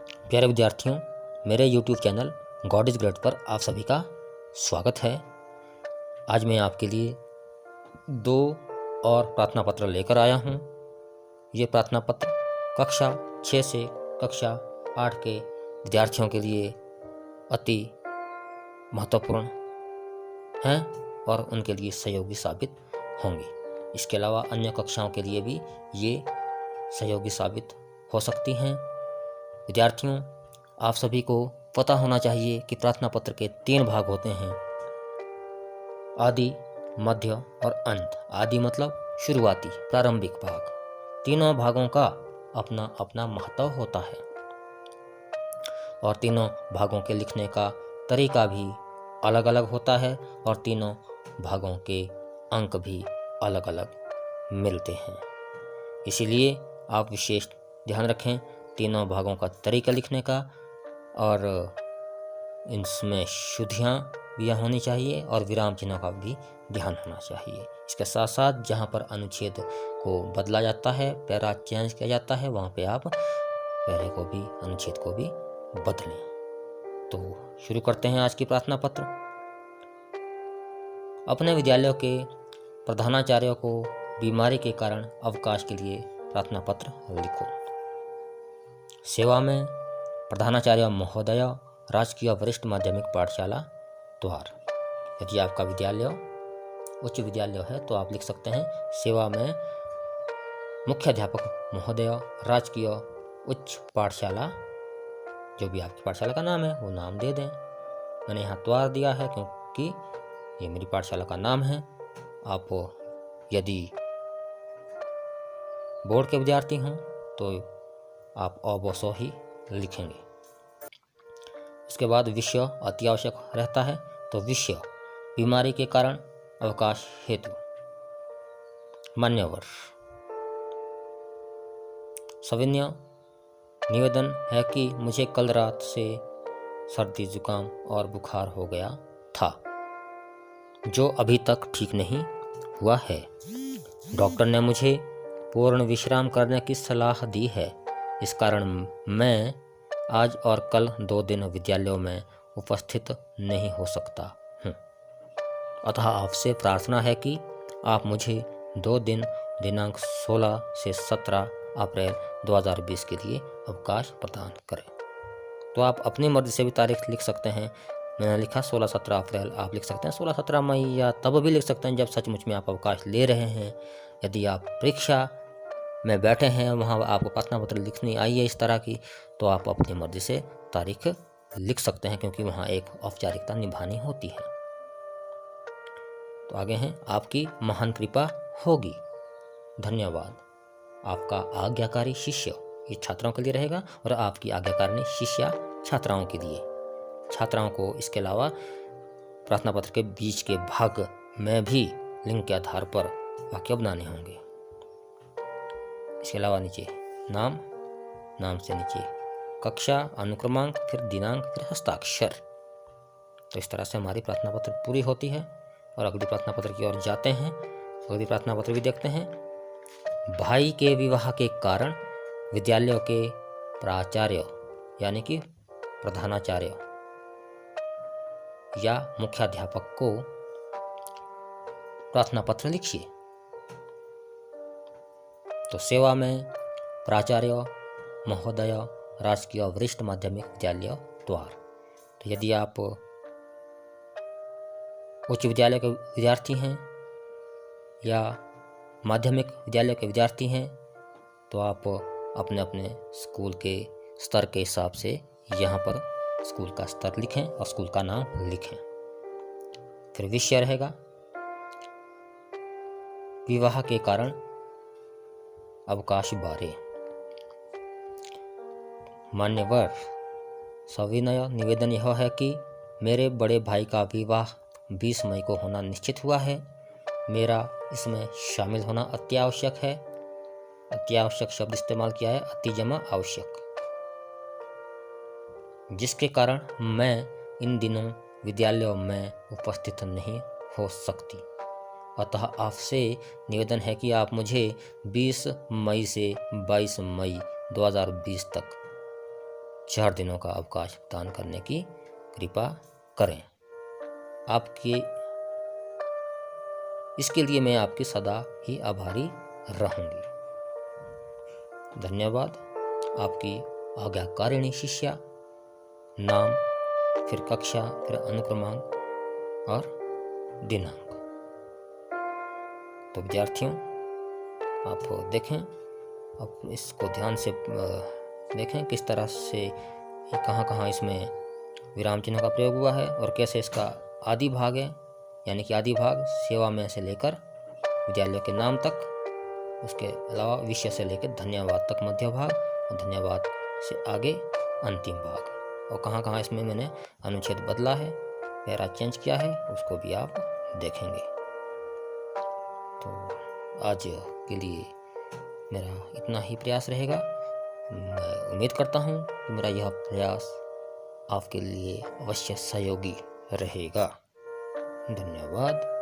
प्यारे विद्यार्थियों, मेरे YouTube channel God is great पर आप सभी का स्वागत है। आज मैं आपके लिए 2 और प्रार्थना पत्र लेकर आया हूँ। ये प्रार्थना पत्र कक्षा 6 से कक्षा 8 के विद्यार्थियों के लिए अति महत्वपूर्ण हैं और उनके लिए सहयोगी साबित होंगे। इसके अलावा अन्य कक्षाओं के लिए भी ये सहयोगी साबित हो सकती हैं। विद्यार्थियों, आप सभी को पता होना चाहिए कि प्रार्थना पत्र के 3 भाग होते हैं, आदि, मध्य और अंत। आदि मतलब शुरुआती प्रारंभिक भाग। तीनों भागों का अपना अपना महत्व होता है और तीनों भागों के लिखने का तरीका भी अलग अलग होता है और तीनों भागों के अंक भी अलग अलग मिलते हैं। इसीलिए आप विशेष ध्यान रखें तीनों भागों का तरीका लिखने का, और इनमें शुद्धियाँ भी होनी चाहिए और विराम चिन्हों का भी ध्यान होना चाहिए। इसके साथ साथ जहाँ पर अनुच्छेद को बदला जाता है, पैरा चेंज किया जाता है, वहाँ पे आप पैरे को भी, अनुच्छेद को भी बदलें। तो शुरू करते हैं आज की प्रार्थना पत्र। अपने विद्यालयों के प्रधानाचार्यों को बीमारी के कारण अवकाश के लिए प्रार्थना पत्र लिखो। सेवा में प्रधानाचार्य महोदय, राजकीय वरिष्ठ माध्यमिक पाठशाला द्वार। यदि आपका विद्यालय उच्च विद्यालय है तो आप लिख सकते हैं सेवा में मुख्य अध्यापक महोदय, राजकीय उच्च पाठशाला। जो भी आपकी पाठशाला का नाम है वो नाम दे दें। मैंने यहाँ द्वार दिया है क्योंकि ये मेरी पाठशाला का नाम है। आप यदि बोर्ड के विद्यार्थी हों तो आप अवश्य ही लिखेंगे। इसके बाद विषय अति आवश्यक रहता है, तो विषय बीमारी के कारण अवकाश हेतु। मान्यवर, सविनय निवेदन है कि मुझे कल रात से सर्दी जुकाम और बुखार हो गया था, जो अभी तक ठीक नहीं हुआ है। डॉक्टर ने मुझे पूर्ण विश्राम करने की सलाह दी है। इस कारण मैं आज और कल 2 दिन विद्यालयों में उपस्थित नहीं हो सकता हूँ। अतः आपसे प्रार्थना है कि आप मुझे 2 दिन दिनांक 16 से 17 अप्रैल 2020 के लिए अवकाश प्रदान करें। तो आप अपनी मर्जी से भी तारीख लिख सकते हैं। मैंने लिखा 16-17 अप्रैल, आप लिख सकते हैं 16-17 मई, या तब भी लिख सकते हैं जब सचमुच में आप अवकाश ले रहे हैं। यदि आप परीक्षा में बैठे हैं, वहाँ आपको प्रार्थना पत्र लिखनी आई है इस तरह की, तो आप अपनी मर्जी से तारीख लिख सकते हैं, क्योंकि वहाँ एक औपचारिकता निभानी होती है। तो आगे हैं, आपकी महान कृपा होगी। धन्यवाद। आपका आज्ञाकारी शिष्य। ये छात्राओं के लिए रहेगा और आपकी आज्ञाकारिणी शिष्या छात्राओं के लिए। छात्राओं को इसके अलावा प्रार्थना पत्र के बीच के भाग में भी लिंक के आधार पर वाक्य बनाने होंगे। इसके अलावा नीचे नाम, नाम से नीचे कक्षा, अनुक्रमांक, फिर दिनांक, फिर हस्ताक्षर। तो इस तरह से हमारी प्रार्थना पत्र पूरी होती है और अगली प्रार्थना पत्र की ओर जाते हैं। अगली प्रार्थना पत्र भी देखते हैं। भाई के विवाह के कारण विद्यालयों के प्राचार्य यानी कि प्रधानाचार्य या मुख्याध्यापक को प्रार्थना पत्र लिखिए। तो सेवा में प्राचार्य महोदय, राजकीय वरिष्ठ माध्यमिक विद्यालय द्वार। तो यदि आप उच्च विद्यालय के विद्यार्थी हैं या माध्यमिक विद्यालय के विद्यार्थी हैं, तो आप अपने अपने स्कूल के स्तर के हिसाब से यहाँ पर स्कूल का स्तर लिखें और स्कूल का नाम लिखें। फिर विषय रहेगा विवाह के कारण अवकाश बारे। मान्यवर, सविनय निवेदन यह है कि मेरे बड़े भाई का विवाह 20 मई को होना निश्चित हुआ है। मेरा इसमें शामिल होना अति आवश्यक है। अति आवश्यक शब्द इस्तेमाल किया है, अति जमा आवश्यक, जिसके कारण मैं इन दिनों विद्यालयों में उपस्थित नहीं हो सकती। अतः आपसे निवेदन है कि आप मुझे 20 मई से 22 मई 2020 तक 4 दिनों का अवकाश दान करने की कृपा करें। आपके इसके लिए मैं आपकी सदा ही आभारी रहूंगी। धन्यवाद। आपकी आज्ञाकारिणी शिष्या। नाम, फिर कक्षा, फिर अनुक्रमांक और दिनांक। तो विद्यार्थियों, आप देखें, आप इसको ध्यान से देखें किस तरह से कहाँ इसमें विराम चिन्हों का प्रयोग हुआ है और कैसे इसका आदि भाग है, यानी कि आदि भाग सेवा में से लेकर विद्यालय के नाम तक, उसके अलावा विषय से लेकर धन्यवाद तक मध्य भाग और धन्यवाद से आगे अंतिम भाग, और कहाँ इसमें मैंने अनुच्छेद बदला है, पैरा चेंज किया है, उसको भी आप देखेंगे। तो आज के लिए मेरा इतना ही प्रयास रहेगा। मैं उम्मीद करता हूँ कि मेरा यह प्रयास आपके लिए अवश्य सहयोगी रहेगा। धन्यवाद।